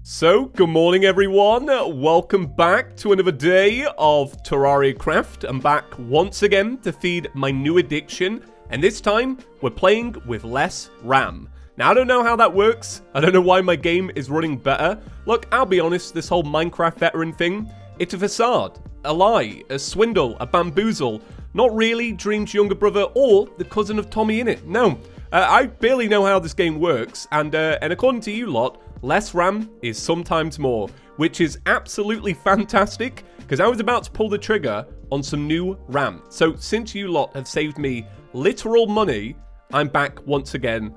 So, good morning everyone, welcome back to another day of Terraria Craft. I'm back once again to feed my new addiction, and this time, we're playing with less RAM. Now, I don't know how that works, I don't know why my game is running better. Look, I'll be honest, this whole Minecraft veteran thing, it's a facade, a lie, a swindle, a bamboozle. Not really Dream's younger brother or the cousin of Tommy in it, no. I barely know how this game works, and according to you lot, less RAM is sometimes more, which is absolutely fantastic, because I was about to pull the trigger on some new RAM. So since you lot have saved me literal money, I'm back once again,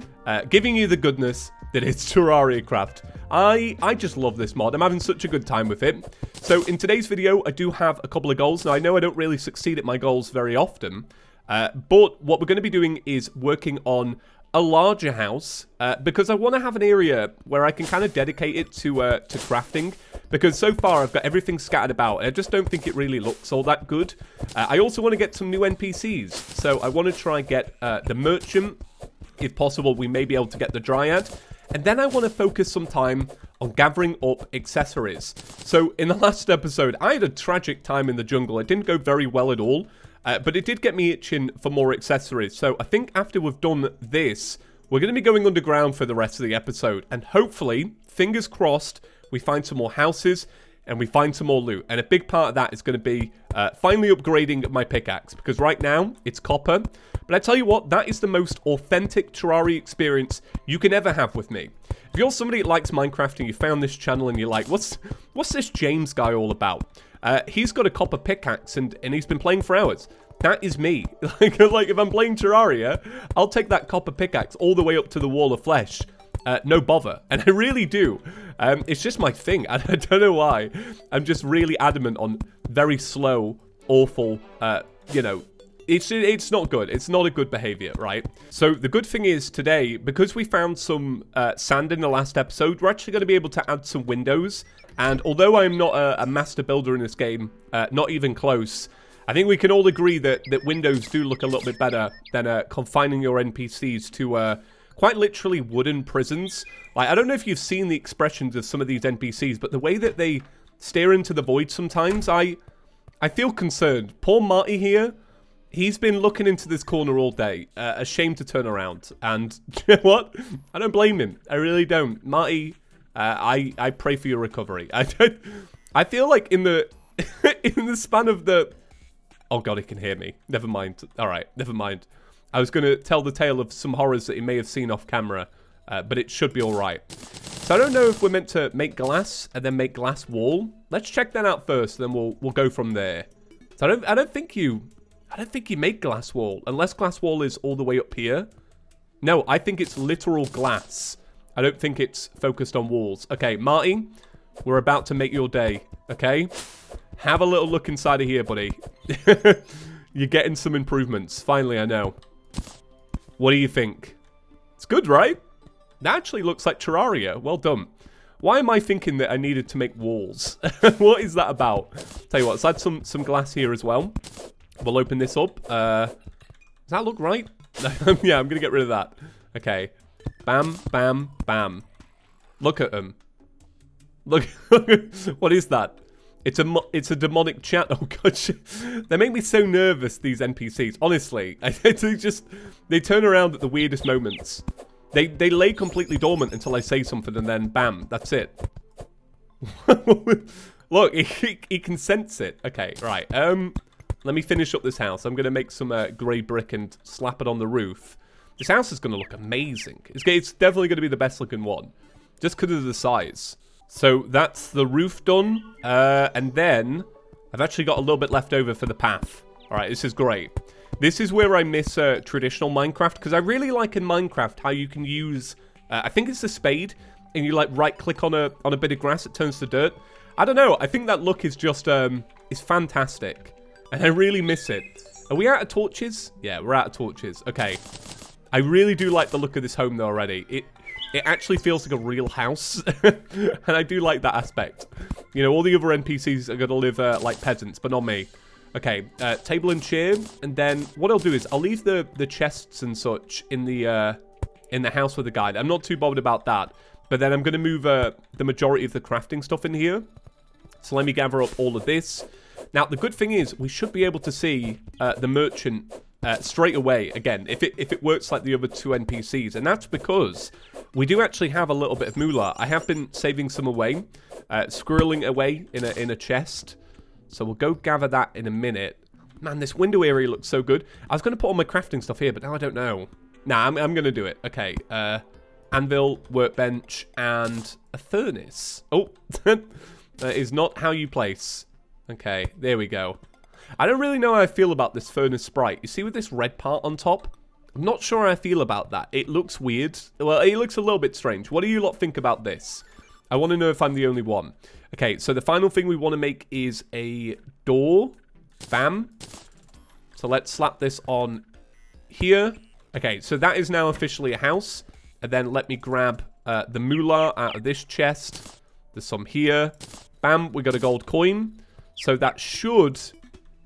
giving you the goodness that is Terraria Craft. I just love this mod. I'm having such a good time with it. So in today's video, I do have a couple of goals. Now, I know I don't really succeed at my goals very often, but what we're going to be doing is working on a larger house, because I want to have an area where I can kind of dedicate it to crafting, because so far I've got everything scattered about, and I just don't think it really looks all that good. I also want to get some new NPCs, so I want to try and get the merchant. If possible, we may be able to get the dryad, and then I want to focus some time on gathering up accessories. So in the last episode, I had a tragic time in the jungle. It didn't go very well at all. But it did get me itching for more accessories. So I think after we've done this, we're going to be going underground for the rest of the episode. And hopefully, fingers crossed, we find some more houses and we find some more loot. And a big part of that is going to be finally upgrading my pickaxe. Because right now, it's copper. But I tell you what, that is the most authentic Terraria experience you can ever have with me. If you're somebody that likes Minecraft and you found this channel and you're like, what's this James guy all about? He's got a copper pickaxe and he's been playing for hours. That is me. like if I'm playing Terraria, I'll take that copper pickaxe all the way up to the wall of flesh. No bother. And I really do. It's just my thing. I don't know why. I'm just really adamant on very slow, awful, you know, it's not good. It's not a good behavior, right? So the good thing is today, because we found some sand in the last episode, we're actually going to be able to add some windows. And although I'm not a master builder in this game, not even close, I think we can all agree that windows do look a little bit better than confining your NPCs to quite literally wooden prisons. Like, I don't know if you've seen the expressions of some of these NPCs, but the way that they stare into the void sometimes, I feel concerned. Poor Marty here. He's been looking into this corner all day, ashamed to turn around. And you know what? I don't blame him. I really don't. Marty, I pray for your recovery. I feel like in the in the span of the... Oh god, he can hear me. Never mind. All right, never mind. I was going to tell the tale of some horrors that he may have seen off camera, but it should be all right. So I don't know if we're meant to make glass and then make glass wall. Let's check that out first, then we'll go from there. So I don't think you make glass wall, unless glass wall is all the way up here. No, I think it's literal glass. I don't think it's focused on walls. Okay, Marty, we're about to make your day, okay? Have a little look inside of here, buddy. You're getting some improvements. Finally, I know. What do you think? It's good, right? That actually looks like Terraria. Well done. Why am I thinking that I needed to make walls? What is that about? Tell you what, let's add some glass here as well. We'll open this up. Does that look right? Yeah, I'm going to get rid of that. Okay. Bam, bam, bam. Look at them. Look. What is that? It's a demonic chat. Oh, God. They make me so nervous, these NPCs. Honestly. They turn around at the weirdest moments. They lay completely dormant until I say something and then bam. That's it. Look, he can sense it. Okay, right. Let me finish up this house. I'm going to make some grey brick and slap it on the roof. This house is going to look amazing. It's definitely going to be the best looking one. Just because of the size. So that's the roof done. And then I've actually got a little bit left over for the path. Alright, this is great. This is where I miss traditional Minecraft. Because I really like in Minecraft how you can use... I think it's a spade. And you like right click on a bit of grass. It turns to dirt. I don't know. I think that look is just... is fantastic. And I really miss it. Are we out of torches? Yeah, we're out of torches. Okay. I really do like the look of this home though already. It actually feels like a real house. And I do like that aspect. You know, all the other NPCs are going to live like peasants, but not me. Okay, table and chair. And then what I'll do is I'll leave the chests and such in the house with the guide. I'm not too bothered about that. But then I'm going to move the majority of the crafting stuff in here. So let me gather up all of this. Now, the good thing is we should be able to see the merchant straight away, again, if it works like the other two NPCs. And that's because we do actually have a little bit of moolah. I have been saving some away, squirreling away in a chest. So we'll go gather that in a minute. Man, this window area looks so good. I was going to put all my crafting stuff here, but now I don't know. Nah, I'm going to do it. Okay, anvil, workbench, and a furnace. Oh, that is not how you place. Okay, there we go. I don't really know how I feel about this furnace sprite. You see with this red part on top? I'm not sure how I feel about that. It looks weird. Well, it looks a little bit strange. What do you lot think about this? I want to know if I'm the only one. Okay, so the final thing we want to make is a door. Bam. So let's slap this on here. Okay, so that is now officially a house. And then let me grab the moolah out of this chest. There's some here. Bam, we got a gold coin. So that should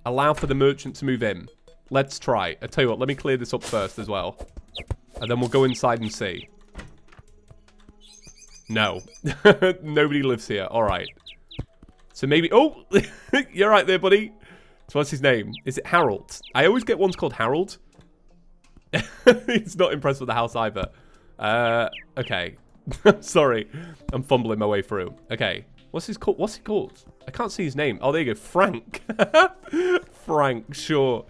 allow for the merchant to move in. Let's try. I tell you what, let me clear this up first as well. And then we'll go inside and see. No. Nobody lives here. All right. So maybe... Oh! You're right there, buddy. So what's his name? Is it Harold? I always get ones called Harold. He's not impressed with the house either. Okay. Sorry. I'm fumbling my way through. Okay. What's he called? I can't see his name. Oh, there you go. Frank. Frank, sure.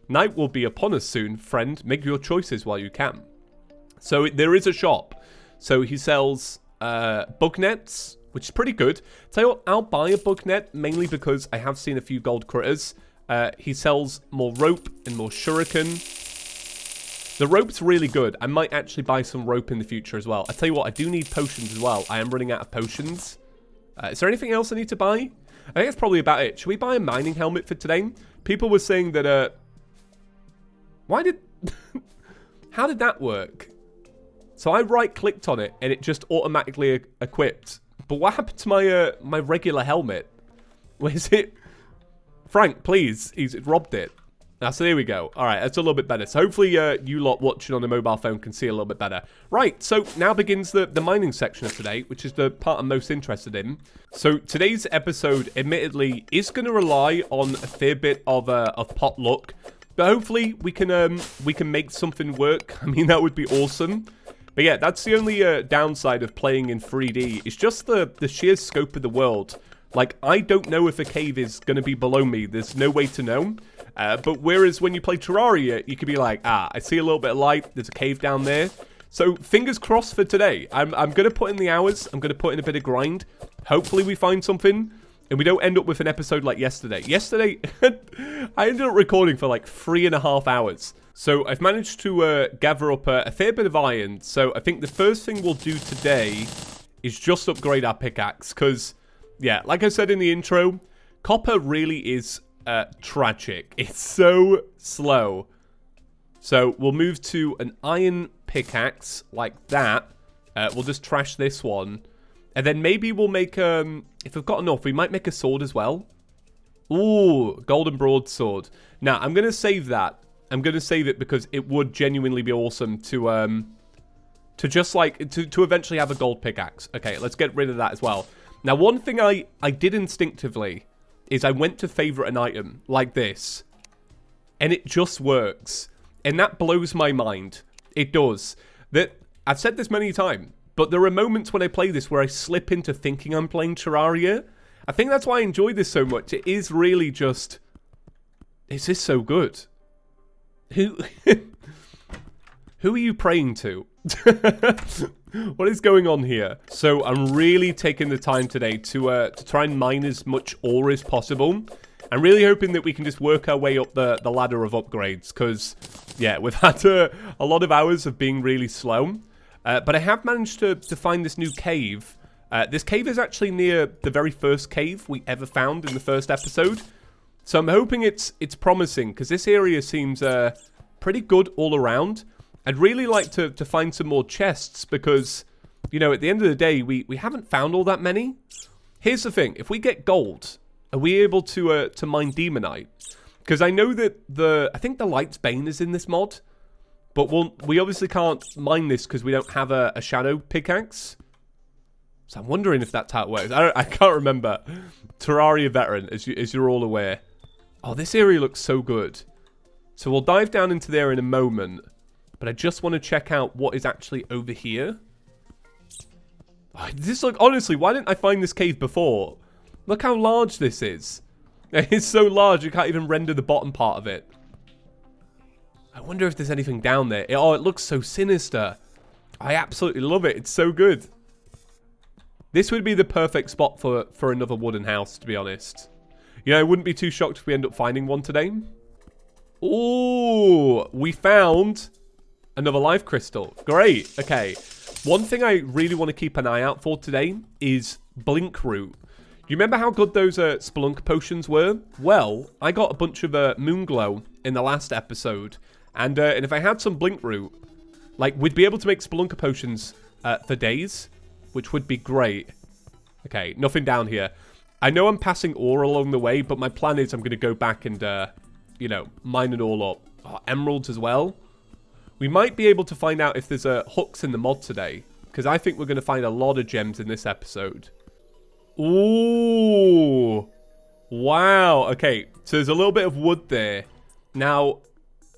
Night will be upon us soon, friend. Make your choices while you can. So there is a shop. So he sells bug nets, which is pretty good. Tell you what, I'll buy a bug net, mainly because I have seen a few gold critters. He sells more rope and more shuriken. The rope's really good. I might actually buy some rope in the future as well. I tell you what, I do need potions as well. I am running out of potions. Is there anything else I need to buy? I think that's probably about it. Should we buy a mining helmet for today? People were saying that, how did that work? So I right-clicked on it, and it just automatically equipped. But what happened to my my regular helmet? Where is it? Frank, please. He's robbed it. So there we go. All right, that's a little bit better. So hopefully you lot watching on a mobile phone can see a little bit better. Right, so now begins the mining section of today, which is the part I'm most interested in. So today's episode, admittedly, is going to rely on a fair bit of pot luck. But hopefully we can make something work. I mean, that would be awesome. But yeah, that's the only downside of playing in 3D. It's just the sheer scope of the world. Like, I don't know if a cave is going to be below me. There's no way to know. But whereas when you play Terraria, you could be like, I see a little bit of light. There's a cave down there. So fingers crossed for today. I'm going to put in the hours. I'm going to put in a bit of grind. Hopefully we find something. And we don't end up with an episode like yesterday. Yesterday, I ended up recording for like 3.5 hours. So I've managed to gather up a fair bit of iron. So I think the first thing we'll do today is just upgrade our pickaxe. Because, yeah, like I said in the intro, copper really is tragic. It's so slow. So we'll move to an iron pickaxe like that. We'll just trash this one. And then maybe we'll make, if we've got enough, we might make a sword as well. Ooh, golden broadsword. Now, I'm going to save that. I'm going to save it because it would genuinely be awesome to just like, to eventually have a gold pickaxe. Okay, let's get rid of that as well. Now, one thing I did instinctively is I went to favorite an item like this. And it just works. And that blows my mind. It does. I've said this many times. But there are moments when I play this where I slip into thinking I'm playing Terraria. I think that's why I enjoy this so much. It is really just... Is this so good? Who are you praying to? What is going on here? So I'm really taking the time today to try and mine as much ore as possible. I'm really hoping that we can just work our way up the ladder of upgrades. Because, yeah, we've had a lot of hours of being really slow. But I have managed to find this new cave. This cave is actually near the very first cave we ever found in the first episode. So I'm hoping it's promising, because this area seems pretty good all around. I'd really like to find some more chests, because, you know, at the end of the day, we haven't found all that many. Here's the thing. If we get gold, are we able to mine demonite? Because I know that I think the Light's Bane is in this mod. But we obviously can't mine this because we don't have a shadow pickaxe. So I'm wondering if that's how it works. I can't remember. Terraria veteran, as you're all aware. Oh, this area looks so good. So we'll dive down into there in a moment. But I just want to check out what is actually over here. Oh, this look, honestly, why didn't I find this cave before? Look how large this is. It's so large you can't even render the bottom part of it. I wonder if there's anything down there. Oh, it looks so sinister. I absolutely love it. It's so good. This would be the perfect spot for another wooden house, to be honest. You know, I wouldn't be too shocked if we end up finding one today. Ooh, we found another life crystal. Great. Okay. One thing I really want to keep an eye out for today is blink root. You remember how good those spelunk potions were? Well, I got a bunch of moon glow in the last episode. And if I had some blink root, like, we'd be able to make spelunker potions for days, which would be great. Okay, nothing down here. I know I'm passing ore along the way, but my plan is I'm going to go back and, you know, mine it all up. Oh, emeralds as well. We might be able to find out if there's hooks in the mod today, because I think we're going to find a lot of gems in this episode. Ooh. Wow. Okay, so there's a little bit of wood there. Now,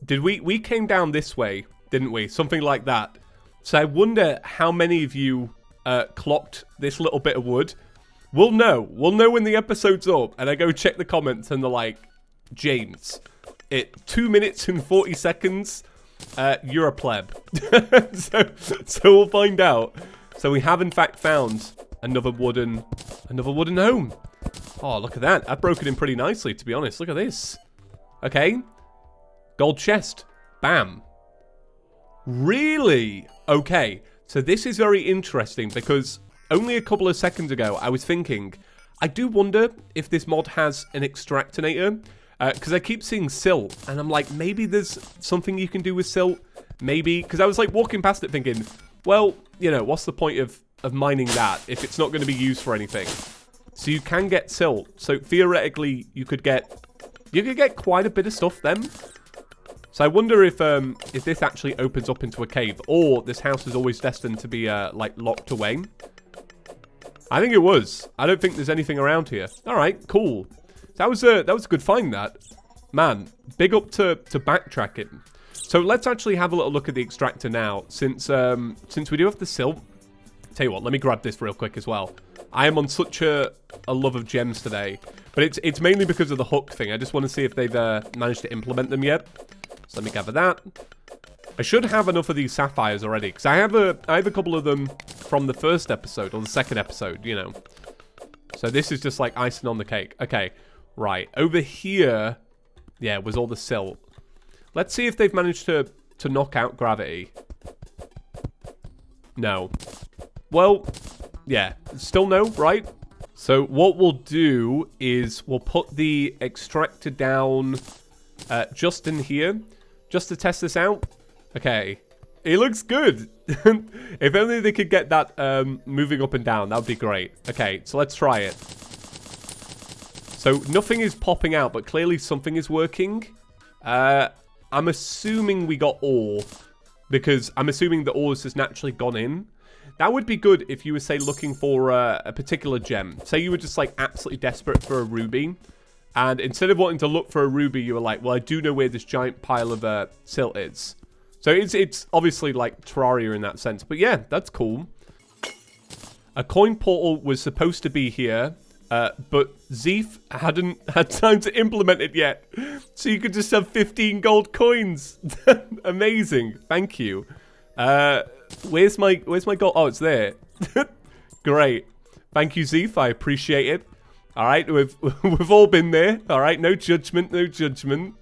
did we came down this way, didn't we? Something like that. So I wonder how many of you clocked this little bit of wood. We'll know. We'll know when the episode's up, and I go check the comments, and they're like, James, 2 minutes and 40 seconds, you're a pleb. so we'll find out. So we have in fact found another wooden home. Oh, look at that. That broke it in pretty nicely, to be honest. Look at this. Okay. Gold chest. Bam. Really? Okay. So this is very interesting because only a couple of seconds ago I was thinking, I do wonder if this mod has an extractinator. Because I keep seeing silt, and I'm like, maybe there's something you can do with silt. Maybe, because I was like walking past it thinking, well, you know, what's the point of mining that if it's not going to be used for anything? So you can get silt. So theoretically, you could get quite a bit of stuff then. So I wonder if this actually opens up into a cave, or this house is always destined to be like locked away. I think it was. I don't think there's anything around here. All right, cool. That was a good find, that. Man, big up to backtracking. So let's actually have a little look at the extractor now, since we do have the silt. Tell you what, let me grab this real quick as well. I am on such a love of gems today, but it's mainly because of the hook thing. I just want to see if they've managed to implement them yet. So let me gather that. I should have enough of these sapphires already, because I have a couple of them from the first episode, or the second episode, you know. So this is just like icing on the cake. Okay. Right, over here, yeah, was all the silt. Let's see if they've managed to knock out gravity. No. Well, yeah, still no, right? So what we'll do is we'll put the extractor down just in here, just to test this out. Okay, it looks good. If only they could get that moving up and down, that would be great. Okay, so let's try it. So nothing is popping out, but clearly something is working. I'm assuming we got ore, because I'm assuming the ore has just naturally gone in. That would be good if you were, say, looking for a particular gem. Say you were just, like, absolutely desperate for a ruby, and instead of wanting to look for a ruby, you were like, well, I do know where this giant pile of silt is. So it's obviously, like, Terraria in that sense. But yeah, that's cool. A coin portal was supposed to be here. But Zeef hadn't had time to implement it yet. So you could just have 15 gold coins. Amazing. Thank you. Where's my gold? Oh, it's there. Great. Thank you, Zeef. I appreciate it. All right, we've all been there. All right, no judgment, no judgment.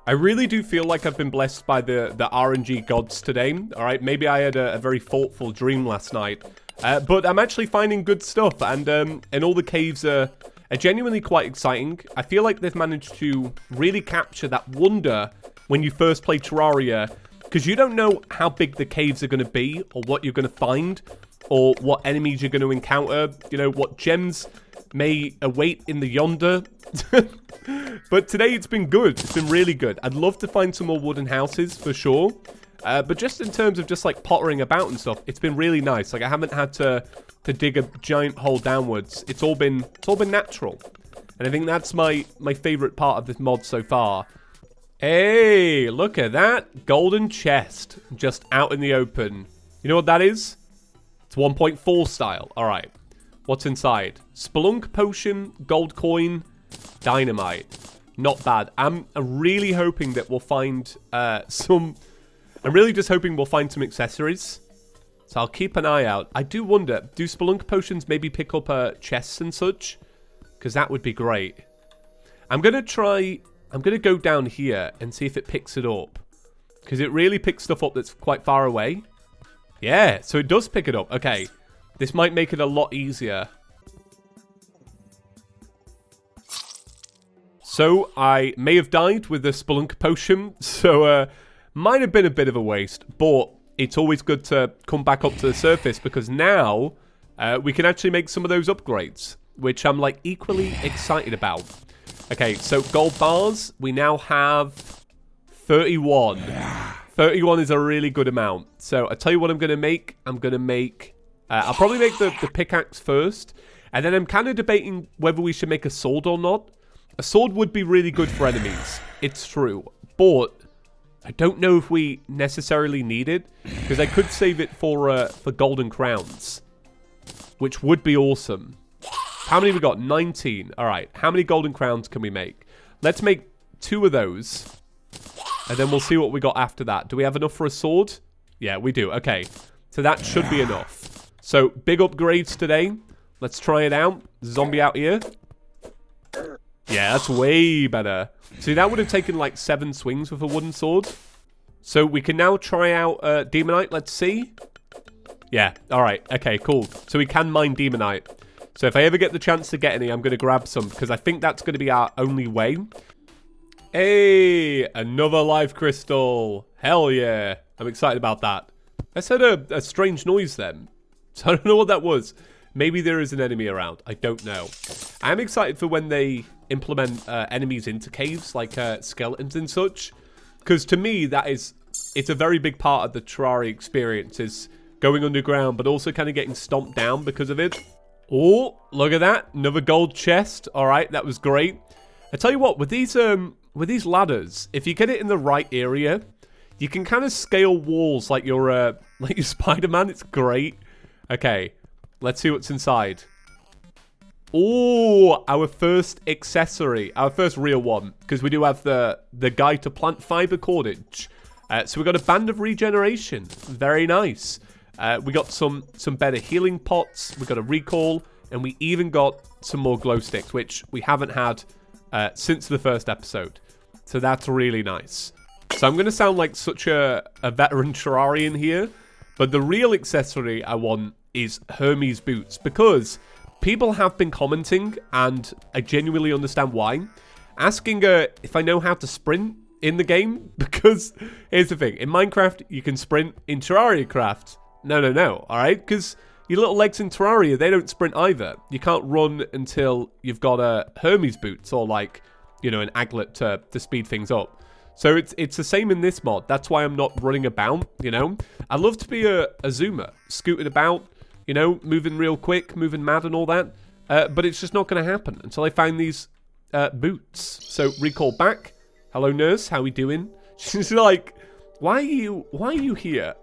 I really do feel like I've been blessed by the RNG gods today. All right, maybe I had a very thoughtful dream last night. But I'm actually finding good stuff, and all the caves are genuinely quite exciting. I feel like they've managed to really capture that wonder when you first play Terraria, because you don't know how big the caves are going to be, or what you're going to find, or what enemies you're going to encounter, you know, what gems may await in the yonder. But today it's been good. It's been really good. I'd love to find some more wooden houses, for sure. But just in terms of just like pottering about and stuff, it's been really nice. Like I haven't had to to dig a giant hole downwards. It's all been natural. And I think that's my favorite part of this mod so far. Hey, look at that. Golden chest just out in the open. You know what that is? It's 1.4 style. All right. What's inside? Spelunk potion, gold coin, dynamite. Not bad. I'm really hoping that we'll find some... I'm really just hoping we'll find some accessories. So I'll keep an eye out. I do wonder, do Spelunk potions maybe pick up chests and such? Because that would be great. I'm going to go down here and see if it picks it up. Because it really picks stuff up that's quite far away. Yeah, so it does pick it up. Okay, this might make it a lot easier. So I may have died with the Spelunk potion. So might have been a bit of a waste. But it's always good to come back up to the surface. Because now we can actually make some of those upgrades. Which I'm like equally excited about. Okay, so gold bars, we now have 31. 31 is a really good amount. So I'll tell you what I'm going to make. I'm going to make... I'll probably make the pickaxe first. And then I'm kind of debating whether we should make a sword or not. A sword would be really good for enemies. It's true. But I don't know if we necessarily need it. Because I could save it for golden crowns. Which would be awesome. How many we got? 19. All right. How many golden crowns can we make? Let's make 2 of those. And then we'll see what we got after that. Do we have enough for a sword? Yeah, we do. Okay. So that should be enough. So big upgrades today. Let's try it out. Zombie out here. Yeah, that's way better. See, that would have taken like 7 swings with a wooden sword. So we can now try out Demonite. Let's see. Yeah. All right. Okay, cool. So we can mine Demonite. So if I ever get the chance to get any, I'm going to grab some. Because I think that's going to be our only way. Hey, another live crystal. Hell yeah. I'm excited about that. I said a strange noise then. So I don't know what that was. Maybe there is an enemy around. I don't know. I'm excited for when they implement enemies into caves. Like skeletons and such. Because to me, it's a very big part of the Terraria experience. Is going underground. But also kind of getting stomped down because of it. Oh, look at that. Another gold chest. All right, that was great. I tell you what, with these ladders, if you get it in the right area, you can kind of scale walls like your Spider-Man. It's great. Okay, let's see what's inside. Oh, our first accessory. Our first real one. Because we do have the guide to plant fiber cordage. So we got a band of regeneration. Very nice. We got some better healing pots. We got a recall. And we even got some more glow sticks, which we haven't had since the first episode. So that's really nice. So I'm going to sound like such a veteran Terrarian here. But the real accessory I want is Hermes Boots. Because people have been commenting, and I genuinely understand why, asking if I know how to sprint in the game. Because here's the thing. In Minecraft, you can sprint. In Terraria Craft, no, alright? Because your little legs in Terraria, they don't sprint either. You can't run until you've got a Hermes Boots or like, you know, an aglet to speed things up. So it's the same in this mod. That's why I'm not running about, you know? I love to be a zoomer, scooting about, you know, moving real quick, moving mad and all that. But it's just not going to happen until I find these boots. So recall back. Hello, nurse. How we doing? She's like... Why are you here?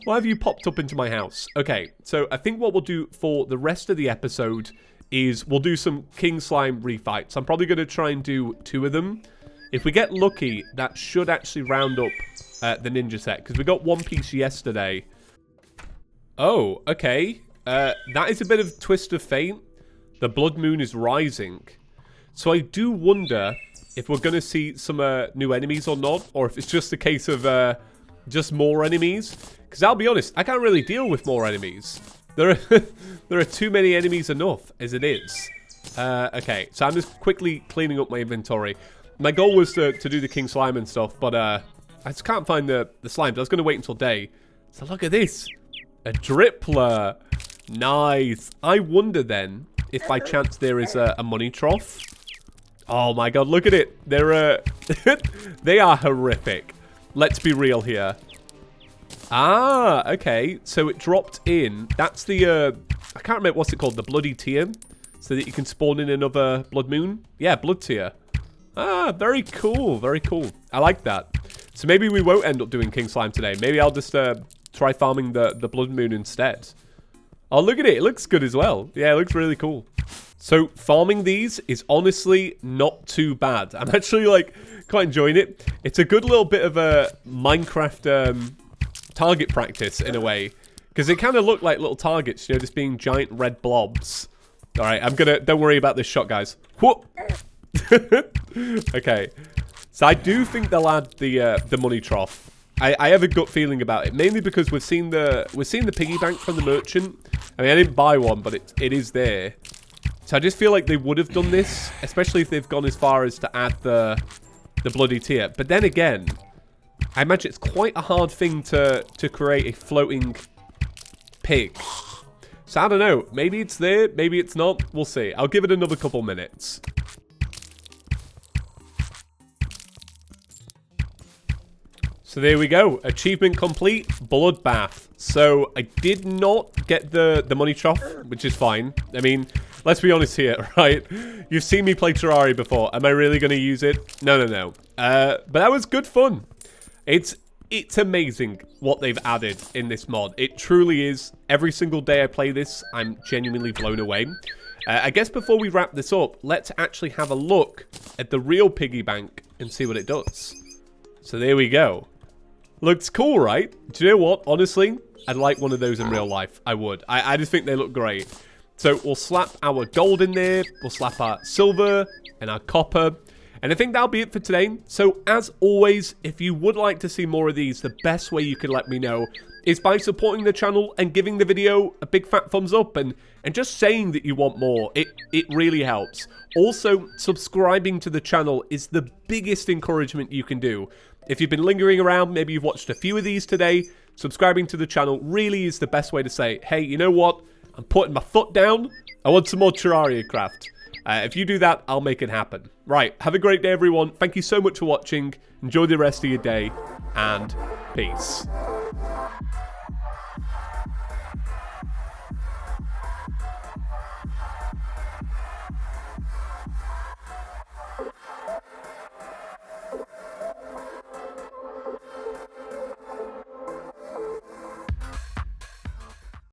Why have you popped up into my house? Okay, so I think what we'll do for the rest of the episode is we'll do some King Slime refights. I'm probably going to try and do 2 of them. If we get lucky, that should actually round up the ninja set. Because we got 1 piece yesterday. Oh, okay. That is a bit of twist of fate. The blood moon is rising. So I do wonder... if we're going to see some new enemies or not, or if it's just a case of just more enemies. Because I'll be honest, I can't really deal with more enemies. There are too many enemies enough as it is. Okay, so I'm just quickly cleaning up my inventory. My goal was to do the King Slime and stuff, but I just can't find the slimes. I was going to wait until day. So look at this. A drippler. Nice. I wonder then if by chance there is a money trough. Oh my god, look at it. They're they are horrific. Let's be real here. Ah, okay. So it dropped in. That's the, I can't remember what's it called, the bloody tier. So that you can spawn in another blood moon. Yeah, blood tier. Ah, very cool, very cool. I like that. So maybe we won't end up doing King Slime today. Maybe I'll just try farming the blood moon instead. Oh, look at it. It looks good as well. Yeah, it looks really cool. So farming these is honestly not too bad. I'm actually like quite enjoying it. It's a good little bit of a Minecraft target practice in a way. Because they kind of look like little targets, you know, just being giant red blobs. All right, don't worry about this shot, guys. Whoop. Okay. So I do think they'll add the money trough. I have a gut feeling about it, mainly because we've seen the piggy bank from the merchant. I mean, I didn't buy one, but it is there. So I just feel like they would have done this, especially if they've gone as far as to add the bloody tier. But then again, I imagine it's quite a hard thing to create a floating pig. So I don't know. Maybe it's there, maybe it's not. We'll see. I'll give it another couple minutes. So there we go. Achievement complete. Bloodbath. So I did not get the money trough, which is fine. I mean, let's be honest here, right? You've seen me play Terraria before. Am I really going to use it? No. But that was good fun. It's amazing what they've added in this mod. It truly is. Every single day I play this, I'm genuinely blown away. I guess before we wrap this up, let's actually have a look at the real piggy bank and see what it does. So there we go. Looks cool, right? Do you know what? Honestly, I'd like one of those in real life. I would. I just think they look great. So we'll slap our gold in there. We'll slap our silver and our copper. And I think that'll be it for today. So as always, if you would like to see more of these, the best way you can let me know is by supporting the channel and giving the video a big fat thumbs up and just saying that you want more. It really helps. Also, subscribing to the channel is the biggest encouragement you can do. If you've been lingering around, maybe you've watched a few of these today, subscribing to the channel really is the best way to say, hey, you know what? I'm putting my foot down. I want some more Terraria Craft. If you do that, I'll make it happen. Right, have a great day, everyone. Thank you so much for watching. Enjoy the rest of your day, and peace.